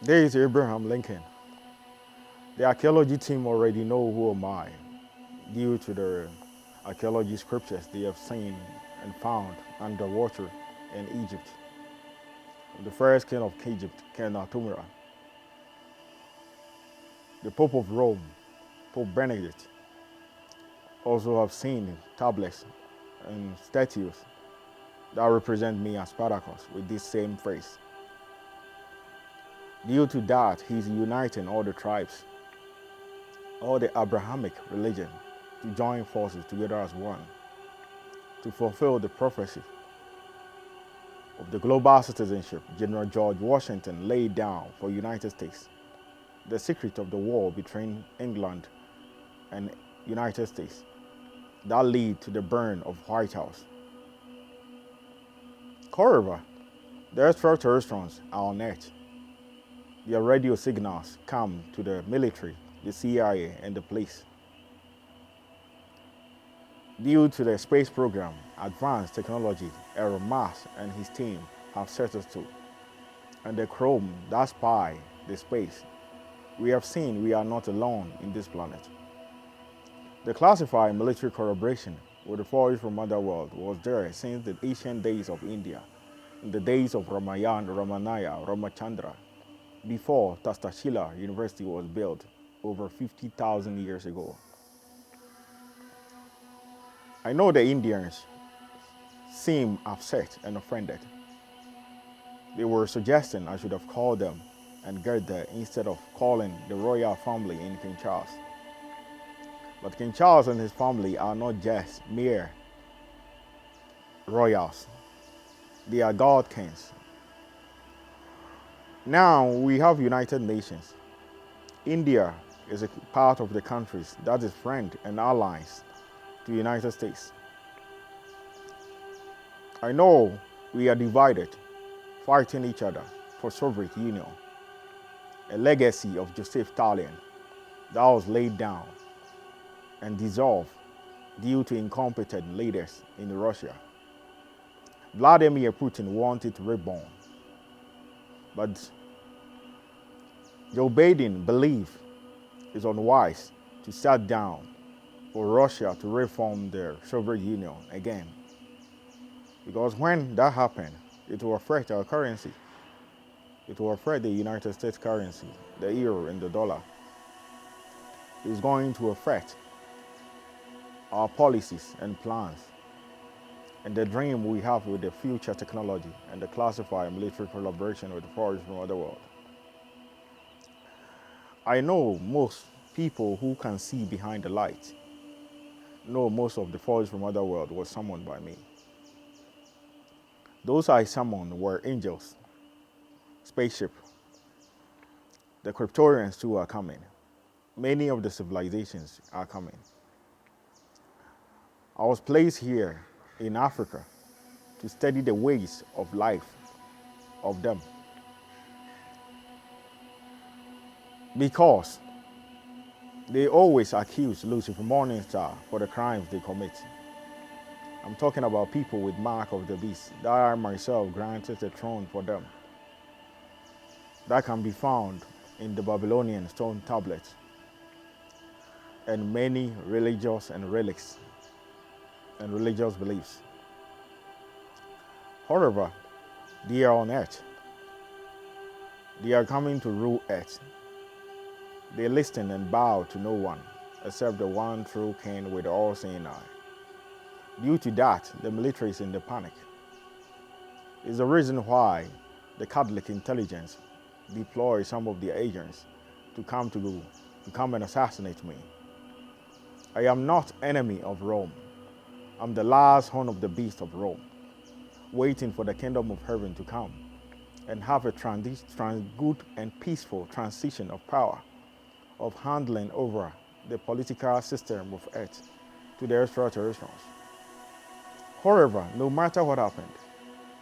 There is Abraham Lincoln. The archaeology team already know who am I due to the archaeology scriptures they have seen and found underwater in Egypt. The first king of Egypt, King Atumra, the Pope of Rome, Pope Benedict, also have seen tablets and statues that represent me as Spartacus with this same phrase. Due to that, he's uniting all the tribes, all the Abrahamic religion to join forces together as one to fulfill the prophecy of the global citizenship General George Washington laid down for United States, the secret of the war between England and United States that lead to the burn of White House. However, the extraterrestrials are on Earth. Their radio signals come to the military, the CIA, and the police. Due to the space program, advanced technology, Elon Musk and his team have set us to, and the Chrome that spy the space, we have seen we are not alone in this planet. The classified military collaboration with the forces from otherworld was there since the ancient days of India, in the days of Ramayana, Ramanaya, Ramachandra, before Tastashila University was built over 50,000 years ago. I know the Indians seem upset and offended. They were suggesting I should have called them and get there instead of calling the royal family in King Charles. But King Charles and his family are not just mere royals. They are God kings. Now we have United Nations. India is a part of the countries that is friend and allies to the United States. I know we are divided, fighting each other for Soviet Union, a legacy of Joseph Stalin that was laid down and dissolved due to incompetent leaders in Russia. Vladimir Putin wanted to reborn, but Joe Biden believed it's unwise to shut down for Russia to reform their Soviet Union again. Because when that happened, it will affect our currency. It will affect the United States currency, the euro and the dollar. It's going to affect our policies and plans and the dream we have with the future technology and the classified military collaboration with the forces from other world. I know most people who can see behind the light know most of the forces from other world was summoned by me. Those I summoned were angels, spaceship. The Kryptorians too are coming. Many of the civilizations are coming. I was placed here in Africa to study the ways of life of them. Because they always accuse Lucifer Morningstar for the crimes they commit. I'm talking about people with mark of the beast that I myself granted a throne for them. That can be found in the Babylonian stone tablets and many religious and relics and religious beliefs. However, they are on earth. They are coming to rule earth. They listen and bow to no one except the one true king with the all-seeing eye. Due to that, the military is in the panic. It's the reason why the Catholic intelligence deploys some of their agents to come and assassinate me. I am not enemy of Rome. I'm the last horn of the beast of Rome, waiting for the kingdom of heaven to come and have a good and peaceful transition of power, of handling over the political system of earth to the extraterrestrials. However, no matter what happened,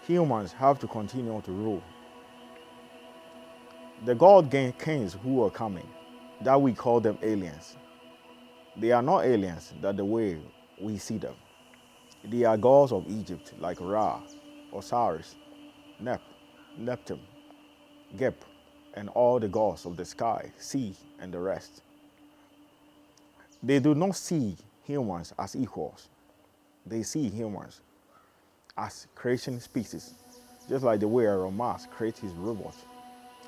humans have to continue to rule. The God kings who are coming, that we call them aliens, they are not aliens that the way we see them. They are gods of Egypt like Ra, Osiris, Neptune, Geb, and all the gods of the sky, sea, and the rest. They do not see humans as equals. They see humans as creation species, just like the way Elon Musk creates his robot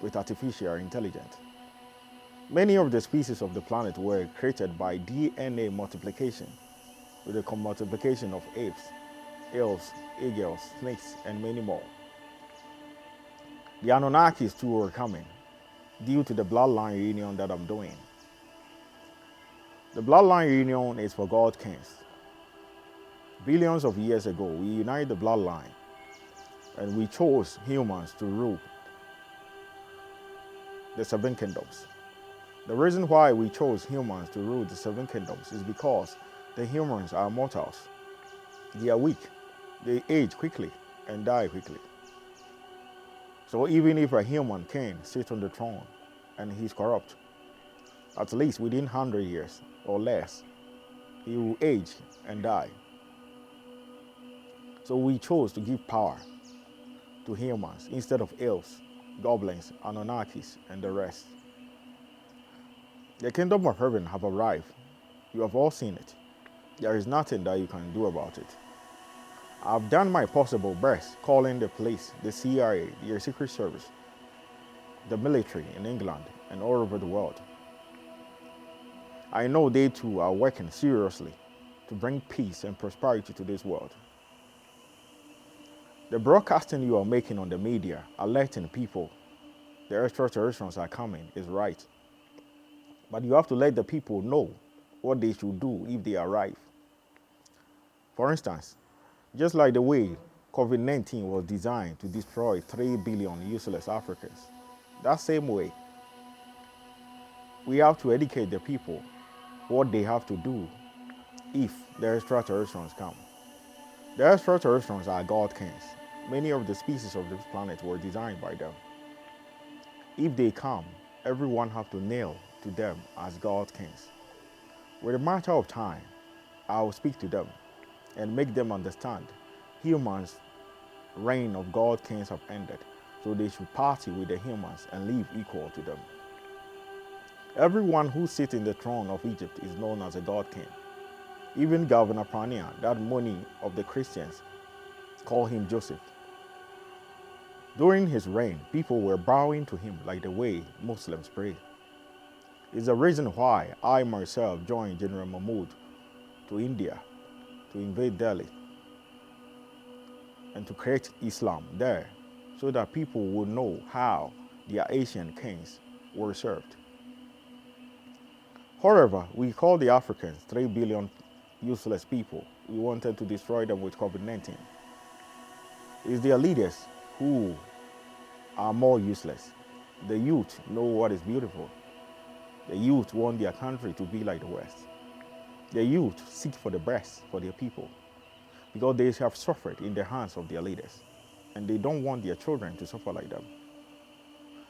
with artificial intelligence. Many of the species of the planet were created by DNA multiplication, with the multiplication of apes, elves, eagles, snakes, and many more. The Anunnakis too were coming, due to the bloodline reunion that I'm doing. The bloodline reunion is for God kings. Billions of years ago, we united the bloodline, and we chose humans to rule the seven kingdoms. The reason why we chose humans to rule the seven kingdoms is because the humans are mortals. They are weak. They age quickly and die quickly. So even if a human king sits on the throne and he's corrupt, at least within 100 years or less, he will age and die. So we chose to give power to humans instead of elves, goblins, Anunnakis, and the rest. The kingdom of heaven have arrived. You have all seen it. There is nothing that you can do about it. I've done my possible best calling the police, the CIA, the Secret Service, the military in England and all over the world. I know they too are working seriously to bring peace and prosperity to this world. The broadcasting you are making on the media, alerting people the extraterrestrials are coming, is right. But you have to let the people know what they should do if they arrive. For instance, just like the way COVID-19 was designed to destroy 3 billion useless Africans, that same way, we have to educate the people what they have to do if the extraterrestrials come. The extraterrestrials are God kings. Many of the species of this planet were designed by them. If they come, everyone has to kneel to them as God kings. With a matter of time, I will speak to them and make them understand humans' reign of God kings have ended, so they should party with the humans and live equal to them. Everyone who sits in the throne of Egypt is known as a God king. Even Governor Pania, that money of the Christians, call him Joseph. During his reign, people were bowing to him like the way Muslims pray. It's the reason why I myself joined General Mahmoud to India to invade Delhi and to create Islam there so that people would know how their Asian kings were served. However, we call the Africans 3 billion useless people. We wanted to destroy them with COVID-19. It's their leaders who are more useless. The youth know what is beautiful. The youth want their country to be like the West. The youth seek for the best for their people because they have suffered in the hands of their leaders and they don't want their children to suffer like them.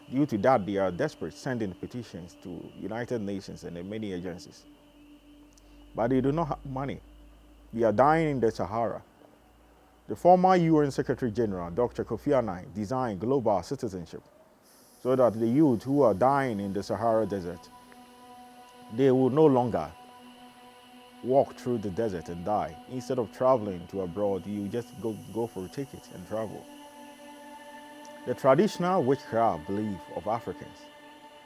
Due to that, they are desperate, sending petitions to United Nations and many agencies. But they do not have money. They are dying in the Sahara. The former UN Secretary General, Dr. Kofi Annan, designed global citizenship so that the youth who are dying in the Sahara Desert, they will no longer walk through the desert and die. Instead of traveling to abroad, you just go for a ticket and travel. The traditional witchcraft belief of Africans,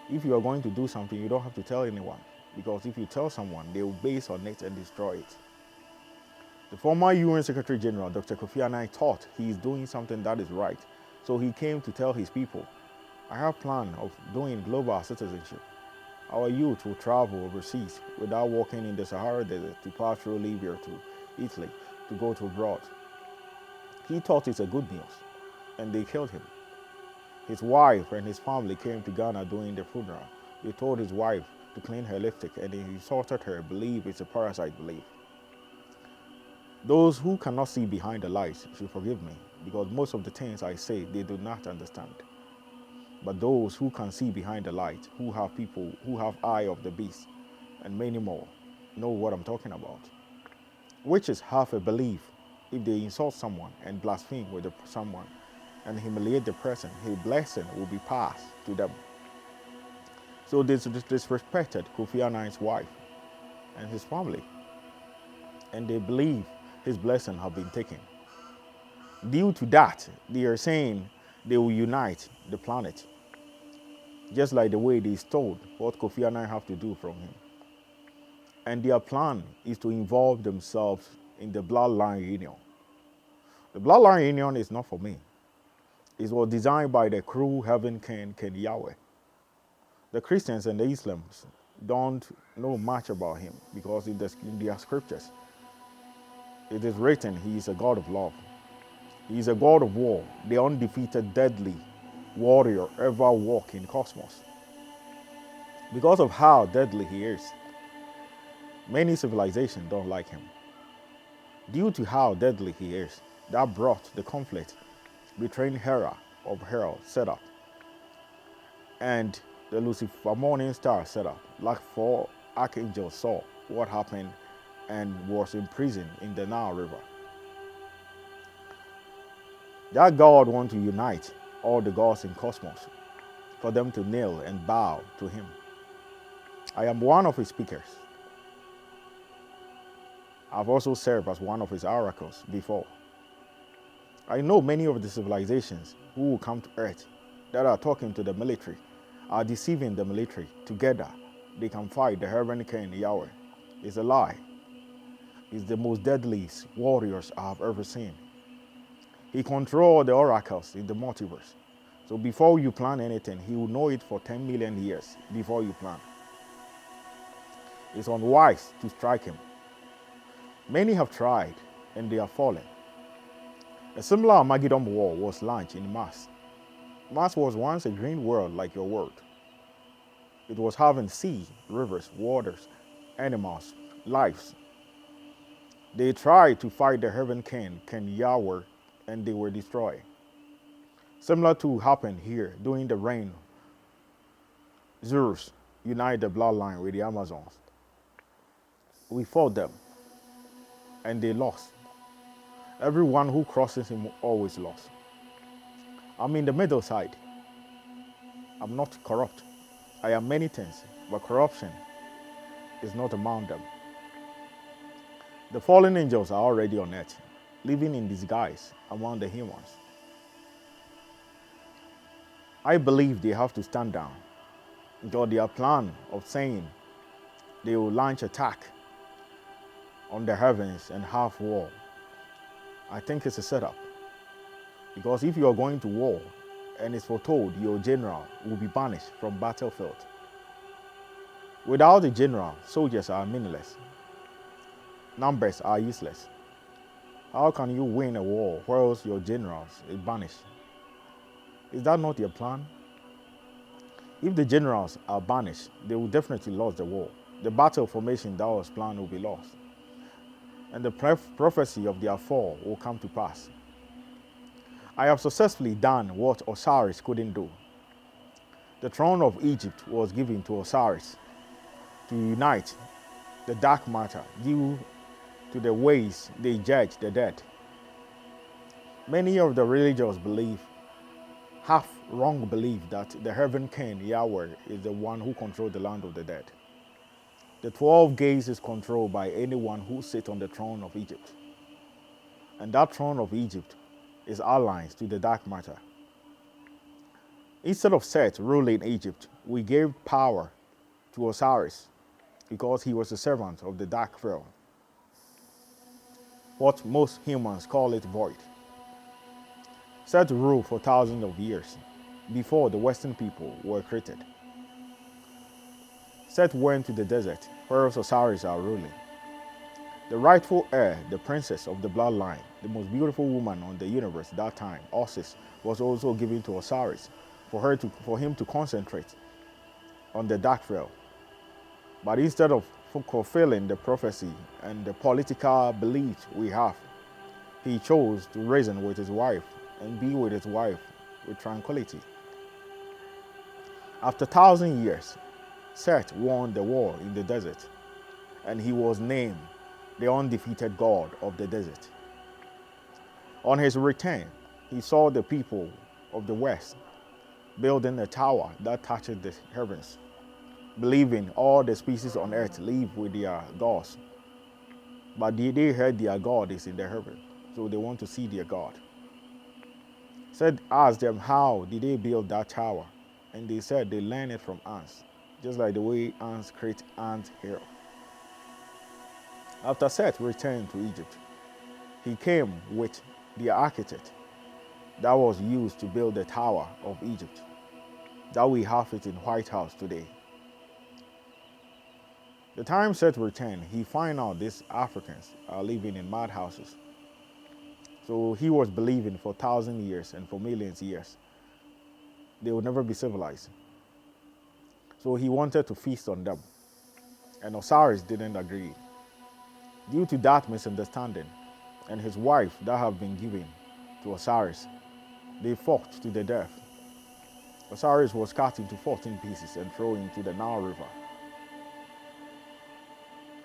if you are going to do something, you don't have to tell anyone, because if you tell someone, they will base on it and destroy it. The former UN Secretary General, Dr. Kofi Annan, thought he is doing something that is right, so he came to tell his people, I have a plan of doing global citizenship. Our youth will travel overseas without walking in the Sahara Desert to pass through Libya to Italy to go to abroad. He thought it's a good news, and they killed him. His wife and his family came to Ghana during the funeral. They told his wife to clean her lipstick, and they insulted her, believe it's a parasite belief. Those who cannot see behind the lights should forgive me, because most of the things I say, they do not understand. But those who can see behind the light, who have people, who have eye of the beast, and many more, know what I'm talking about. Witches have a belief if they insult someone and blaspheme with someone and humiliate the person, his blessing will be passed to them. So they disrespected Kofi Annan's wife and his family, and they believe his blessing have been taken. Due to that, they are saying they will unite the planet, just like the way they stole what Kofi Annan have to do from him. And their plan is to involve themselves in the bloodline union. The bloodline union is not for me. It was designed by the cruel heaven king Yahweh. The Christians and the Islams don't know much about him because in their scriptures, it is written he is a God of love. He is a God of war, the undefeated, deadly warrior ever walk in cosmos. Because of how deadly he is, many civilizations don't like him. Due to how deadly he is, that brought the conflict between Hera of Hell set up and the Lucifer morning star set up. Like 4 archangels saw what happened and was imprisoned in the Nile River. That God wants to unite all the gods in cosmos for them to kneel and bow to him. I am one of his speakers. I've also served as one of his oracles before. I know many of the civilizations who will come to Earth that are talking to the military are deceiving the military. Together, they can fight the heaven king Yahweh. It's a lie. He's the most deadliest warriors I have ever seen. He controls the oracles in the multiverse. So before you plan anything, he will know it for 10 million years before you plan. It's unwise to strike him. Many have tried and they have fallen. A similar Armageddon war was launched in Mars. Mars was once a green world like your world. It was having sea, rivers, waters, animals, lives. They tried to fight the heaven king Yahweh, and they were destroyed. Similar to happened here during the reign. Zeus united the bloodline with the Amazons. We fought them, and they lost. Everyone who crosses him always lost. I'm in the middle side. I'm not corrupt. I am many things, but corruption is not among them. The fallen angels are already on earth, living in disguise among the humans. I believe they have to stand down because their plan of saying they will launch attack on the heavens and have war, I think it's a setup. Because if you are going to war and it's foretold your general will be banished from battlefield, without a general, soldiers are meaninless. Numbers are useless. How can you win a war whilst your generals is banished? Is that not your plan? If the generals are banished, they will definitely lose the war. The battle formation that was planned will be lost. And the prophecy of their fall will come to pass. I have successfully done what Osiris couldn't do. The throne of Egypt was given to Osiris to unite the dark matter due to the ways they judge the dead. Many of the religious have wrong belief that the heaven king Yahweh is the one who controls the land of the dead. The 12 gates is controlled by anyone who sits on the throne of Egypt. And that throne of Egypt is allies to the dark matter. Instead of Set ruling Egypt, we gave power to Osiris because he was a servant of the dark pharaoh. What most humans call it void. Set ruled for thousands of years before the Western people were created. Set went to the desert where Osiris are ruling. The rightful heir, the princess of the bloodline, the most beautiful woman on the universe that time, Isis, was also given to Osiris for him to concentrate on the dark pharaoh. But instead of fulfilling the prophecy and the political beliefs we have, he chose to reason with his wife and be with his wife with tranquility. After 1,000 years, Set won the war in the desert, and he was named the undefeated God of the desert. On his return, he saw the people of the West building a tower that touched the heavens. believing all the species on earth live with their gods. But they heard their God is in the heaven, so they want to see their God. Asked them how did they build that tower, and they said they learned it from ants, just like the way ants create ant hill. After Seth returned to Egypt, he came with the architect that was used to build the Tower of Egypt, that we have it in White House today. The time Seth returned, he found out these Africans are living in mud houses. So he was believing for 1,000 years and for millions of years they would never be civilized. So he wanted to feast on them. And Osiris didn't agree. Due to that misunderstanding, and his wife that have been given to Osiris, they fought to the death. Osiris was cut into 14 pieces and thrown into the Nile River.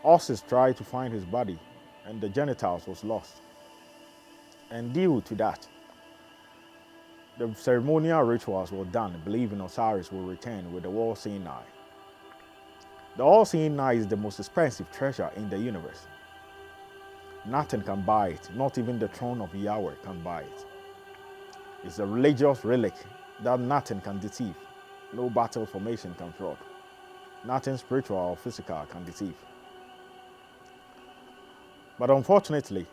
Isis tried to find his body, and the genitals was lost. And due to that, the ceremonial rituals were done, believing Osiris will return with the all-seeing eye. The all-seeing eye is the most expensive treasure in the universe. Nothing can buy it, not even the throne of Yahweh can buy it. It's a religious relic that nothing can deceive. No battle formation can fraud. Nothing spiritual or physical can deceive. But unfortunately,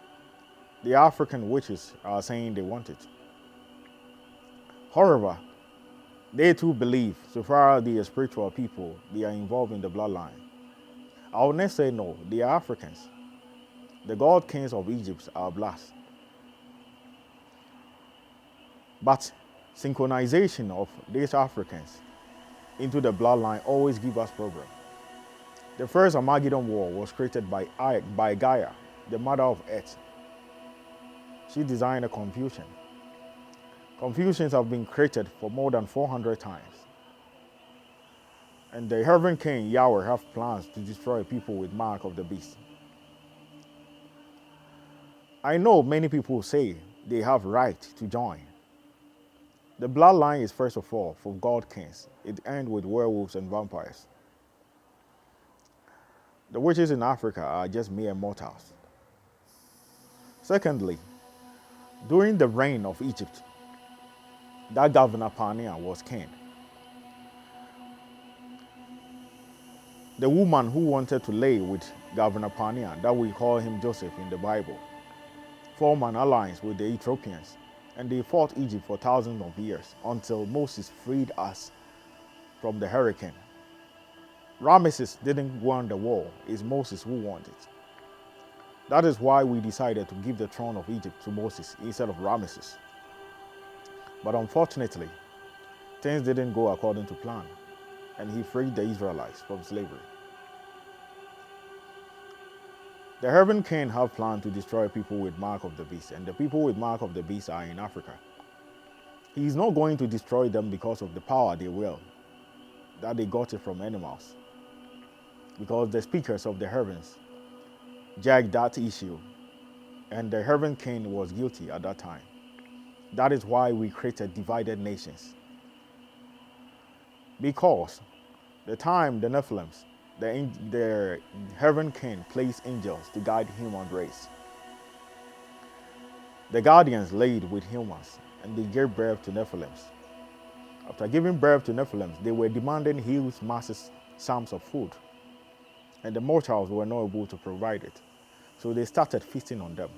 the African witches are saying they want it. However, they too believe, so far as they are spiritual people, they are involved in the bloodline. I would not say no, they are Africans. The god kings of Egypt are blessed. But synchronization of these Africans into the bloodline always give us problem. The first Armageddon war was created by Gaia, the mother of Earth. She designed a confusion. Confusions have been created for more than 400 times. And the heaven king Yahweh have plans to destroy people with mark of the beast. I know many people say they have right to join. The bloodline is first of all for god kings. It ends with werewolves and vampires. The witches in Africa are just mere mortals. Secondly, during the reign of Egypt, that governor Pania was king. The woman who wanted to lay with Governor Pania, that we call him Joseph in the Bible, formed an alliance with the Ethiopians, and they fought Egypt for thousands of years until Moses freed us from the hurricane. Ramesses didn't win the war, it's Moses who won it. That is why we decided to give the throne of Egypt to Moses instead of Ramesses. But unfortunately, things didn't go according to plan, and he freed the Israelites from slavery. The heaven king have planned to destroy people with mark of the beast, and the people with mark of the beast are in Africa. He is not going to destroy them because of the power they will, that they got it from animals. Because the speakers of the heavens jagged that issue, and the heaven king was guilty at that time. That is why we created divided nations. Because the time the Nephilims, the heaven king placed angels to guide human race. The guardians laid with humans, and they gave birth to Nephilims. After giving birth to Nephilims, they were demanding huge masses sums of food, and the mortals were not able to provide it. So they started feasting on them.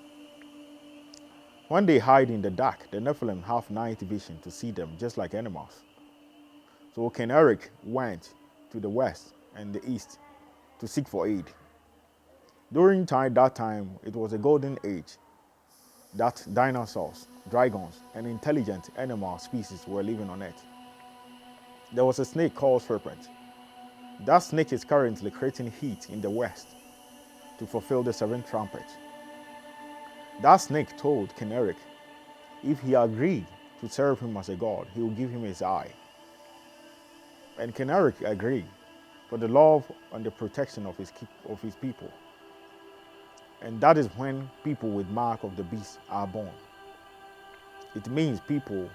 When they hide in the dark, the Nephilim have night vision to see them just like animals. So King Eric went to the west and the east to seek for aid. During that time, it was a golden age that dinosaurs, dragons, and intelligent animal species were living on Earth. There was a snake called serpent. That snake is currently creating heat in the west to fulfill the seventh trumpet. That snake told King Eric if he agreed to serve him as a god, he would give him his eye. And King Eric agreed for the love and the protection of his people. And that is when people with mark of the beast are born. It means people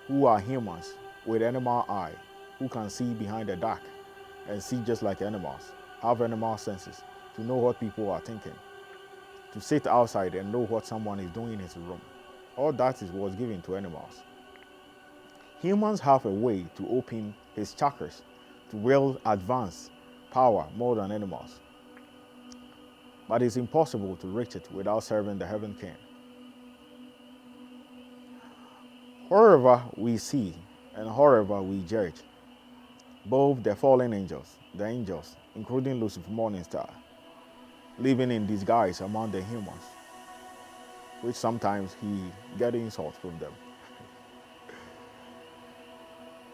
who are humans with animal eye, who can see behind the dark and see just like animals, have animal senses, to know what people are thinking, to sit outside and know what someone is doing in his room. All that was given to animals. Humans have a way to open his chakras to well advanced power more than animals. But it's impossible to reach it without serving the Heaven King. Wherever we see and wherever we judge, both the fallen angels, the angels, including Lucifer Morningstar, living in disguise among the humans, which sometimes he gets insults from them.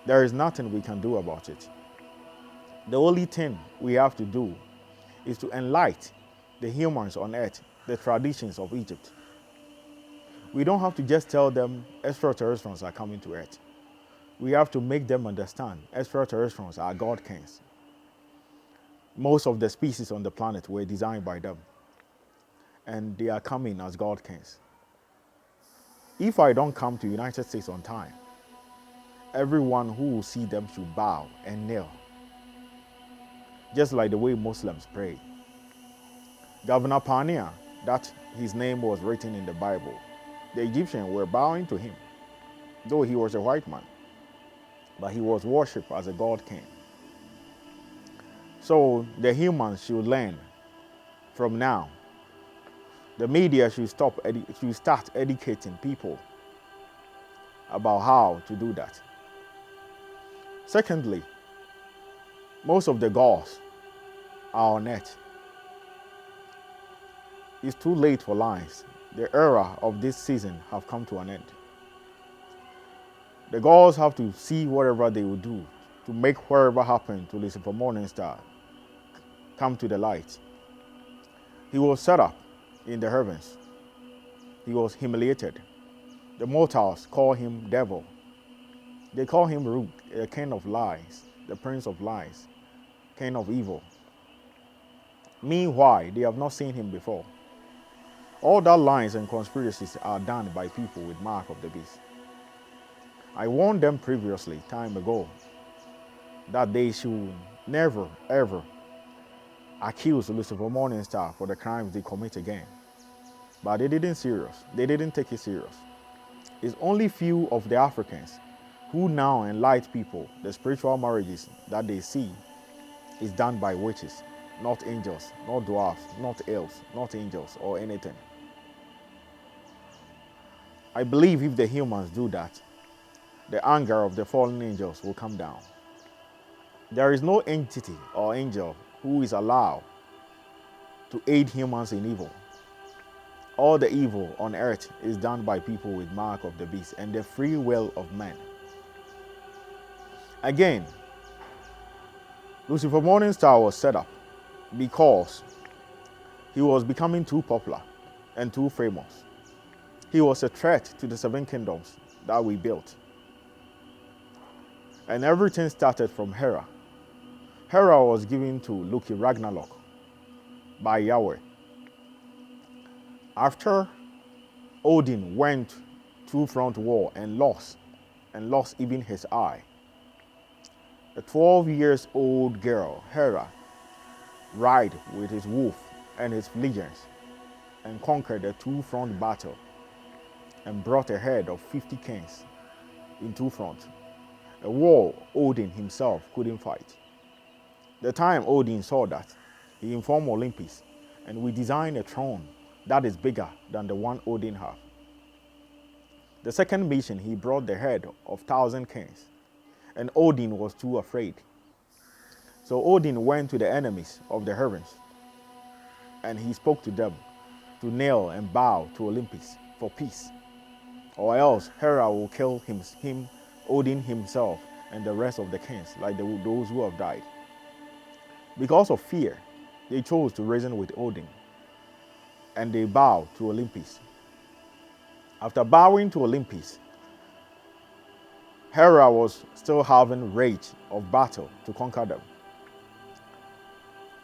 There is nothing we can do about it. The only thing we have to do is to enlighten the humans on earth the traditions of Egypt. We don't have to just tell them extraterrestrials are coming to earth. We have to make them understand extraterrestrials are God kings. Most of the species on the planet were designed by them, and they are coming as God kings. If I don't come to the United States on time, everyone who will see them should bow and kneel, just like the way Muslims pray. Governor Pania, that his name was written in the Bible, the Egyptians were bowing to him, though he was a white man, but he was worshipped as a God king. So the humans should learn from now. The media should start educating people about how to do that. Secondly, most of the gods are on earth. It's too late for lies. The era of this season have come to an end. The gods have to see whatever they will do to make whatever happened to Lucifer Morningstar come to the light. He was set up in the heavens. He was humiliated. The mortals call him devil. They call him Root, a king of lies, the prince of lies, king of evil. Meanwhile, they have not seen him before. All that lies and conspiracies are done by people with mark of the beast. I warned them previously, time ago, that they should never, ever accuse Lucifer Morningstar for the crimes they commit again. But they didn't take it serious. It's only few of the Africans who now enlighten people the spiritual marriages that they see is done by witches, not angels, not dwarfs, not elves, not angels or anything. I believe if the humans do that, the anger of the fallen angels will come down. There is no entity or angel who is allowed to aid humans in evil. All the evil on earth is done by people with mark of the beast and the free will of man. Again, Lucifer Morningstar was set up because he was becoming too popular and too famous. He was a threat to the 7 kingdoms that we built. And everything started from Hera. Hera was given to Loki Ragnarok by Yahweh. After Odin went to front war and lost even his eye, a 12-year-old girl, Hera, ride with his wolf and his legions and conquered a 2-front battle and brought a head of 50 kings in 2 fronts, a war Odin himself couldn't fight. The time Odin saw that, he informed Olympus, and we designed a throne that is bigger than the one Odin had. The second mission, he brought the head of 1,000 kings, and Odin was too afraid. So Odin went to the enemies of the heavens, and he spoke to them to kneel and bow to Olympus for peace, or else Hera will kill him, Odin himself, and the rest of the kings, like those who have died. Because of fear, they chose to reason with Odin, and they bowed to Olympus. After bowing to Olympus, Hera was still having rage of battle to conquer them.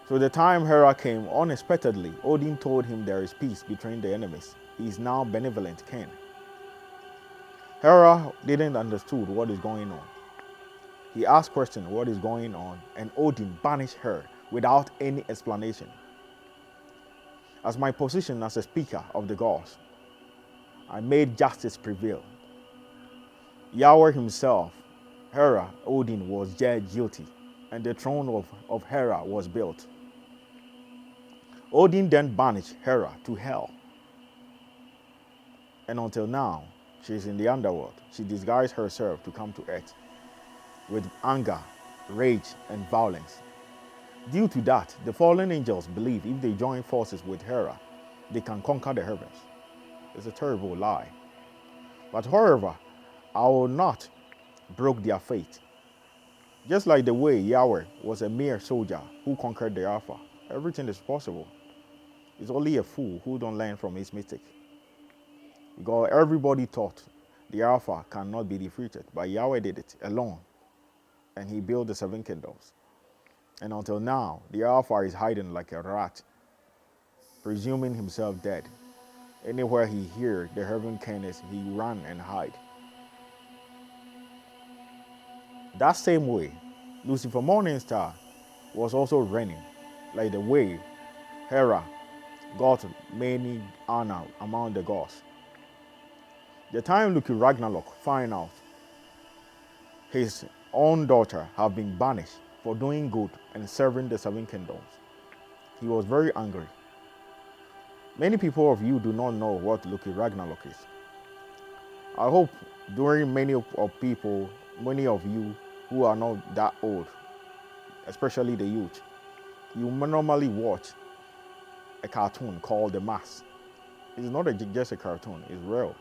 So the time Hera came unexpectedly, Odin told him there is peace between the enemies. He is now benevolent king. Hera didn't understand what is going on. He asked question what is going on, and Odin banished her without any explanation. As my position as a speaker of the gods, I made justice prevail. Yahweh himself, Hera, Odin, was judged guilty, and the throne of Hera was built. Odin then banished Hera to hell. And until now, she is in the underworld. She disguised herself to come to earth with anger, rage, and violence. Due to that, the fallen angels believe if they join forces with Hera, they can conquer the heavens. It's a terrible lie. But however, I will not break their fate. Just like the way Yahweh was a mere soldier who conquered the Alpha, everything is possible. It's only a fool who don't learn from his mistake. Because everybody thought the Alpha cannot be defeated, but Yahweh did it alone. And he built the 7 kingdoms. And until now, the Alpha is hiding like a rat, presuming himself dead. Anywhere he hears the heaven kindness, he run and hide. That same way, Lucifer Morningstar was also reigning, like the way Hera got many honor among the gods. The time Loki Ragnarok find out his own daughter have been banished for doing good and serving the 7 kingdoms, he was very angry. Many people of you do not know what Loki Ragnarok is. I hope during many of you who are not that old, especially the youth, you normally watch a cartoon called The Mask. It's not just a cartoon, it's real.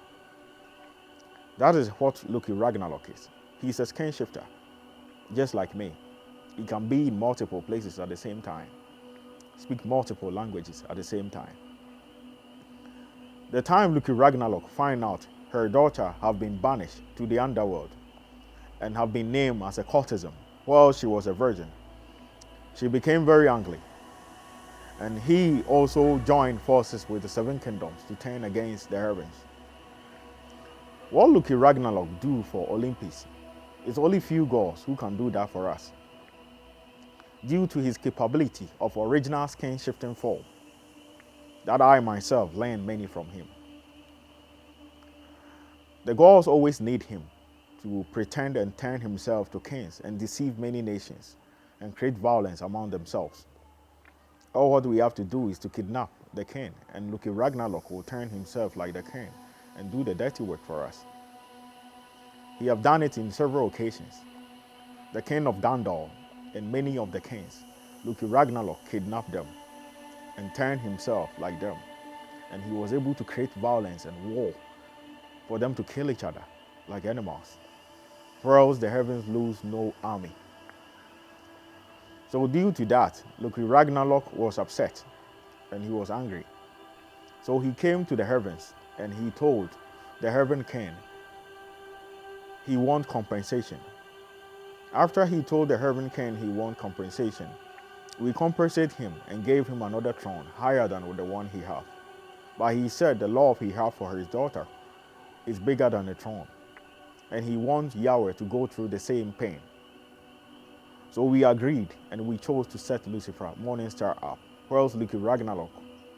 That is what Loki Ragnarok is. He's a skin shifter, just like me. He can be in multiple places at the same time, speak multiple languages at the same time. The time Loki Ragnarok find out her daughter have been banished to the underworld and have been named as a courtesan while she was a virgin, she became very angry. And he also joined forces with the 7 kingdoms to turn against the heavens. What Loki Ragnarok do for Olympus, it's only few gods who can do that for us, due to his capability of original skin shifting form, that I myself learned many from him. The gods always need him to pretend and turn himself to kings and deceive many nations and create violence among themselves. All what we have to do is to kidnap the king, and Loki Ragnarok will turn himself like the king and do the dirty work for us. He have done it in several occasions. The king of Dandal and many of the kings, Loki Ragnarok kidnapped them and turned himself like them, and he was able to create violence and war for them to kill each other like animals, for else the heavens lose no army. So due to that, Loki Ragnarok was upset and he was angry. So he came to the heavens and he told the heaven king he want compensation. After he told the heaven king he want compensation, we compensate him and gave him another throne higher than the one he had. But he said the love he had for his daughter is bigger than the throne, and he wants Yahweh to go through the same pain. So we agreed and we chose to set Lucifer, Morningstar, up, whereas Loki Ragnarok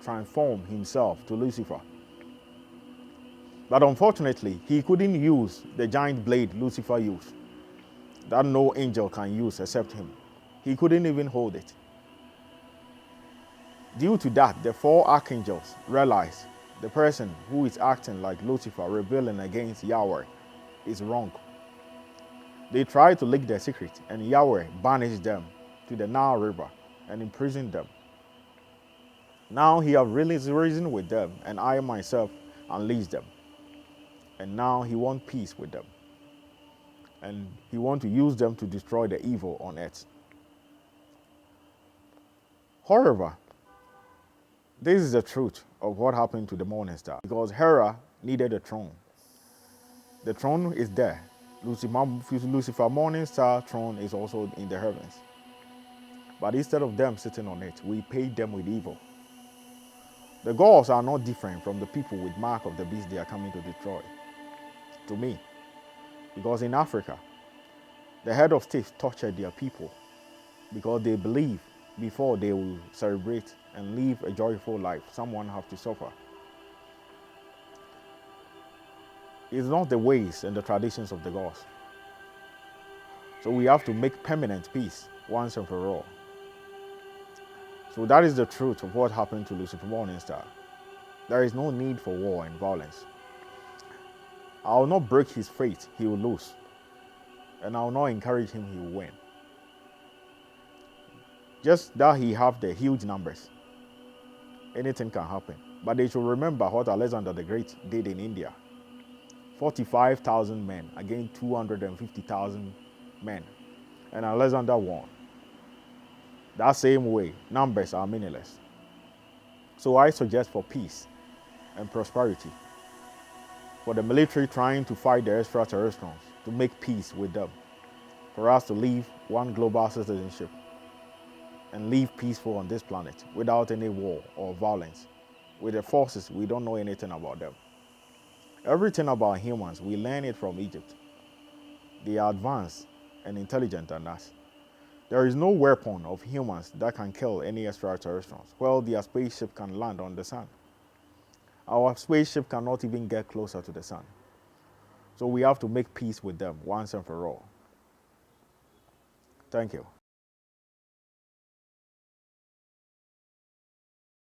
transformed himself to Lucifer. But unfortunately, he couldn't use the giant blade Lucifer used, that no angel can use except him. He couldn't even hold it. Due to that, the 4 archangels realized the person who is acting like Lucifer, rebelling against Yahweh, is wrong. They tried to leak their secret, and Yahweh banished them to the Nile River and imprisoned them. Now he has really reasoned with them, and I myself unleashed them. And now he wants peace with them. And he wants to use them to destroy the evil on earth. However, this is the truth of what happened to the Morningstar, because Hera needed a throne. The throne is there. Lucifer Morningstar throne is also in the heavens. But instead of them sitting on it, we paid them with evil. The gods are not different from the people with mark of the beast they are coming to destroy. To me. Because in Africa, The head of state tortured their people because they believe before they will celebrate and live a joyful life, someone have to suffer. It's not the ways and the traditions of the gods. So we have to make permanent peace once and for all. So that is the truth of what happened to Lucifer Morningstar. There is no need for war and violence. I will not break his faith, he will lose. And I will not encourage him, he will win. Just that he have the huge numbers, anything can happen. But they should remember what Alexander the Great did in India. 45,000 men against 250,000 men. And Alexander won. That same way, numbers are meaningless. So I suggest for peace and prosperity, for the military trying to fight the extraterrestrials, to make peace with them, for us to live one global citizenship and live peaceful on this planet without any war or violence. With the forces, we don't know anything about them. Everything about humans, we learn it from Egypt. They are advanced and intelligent than us. There is no weapon of humans that can kill any extraterrestrials, while their spaceship can land on the sun. Our spaceship cannot even get closer to the sun. So we have to make peace with them once and for all. Thank you.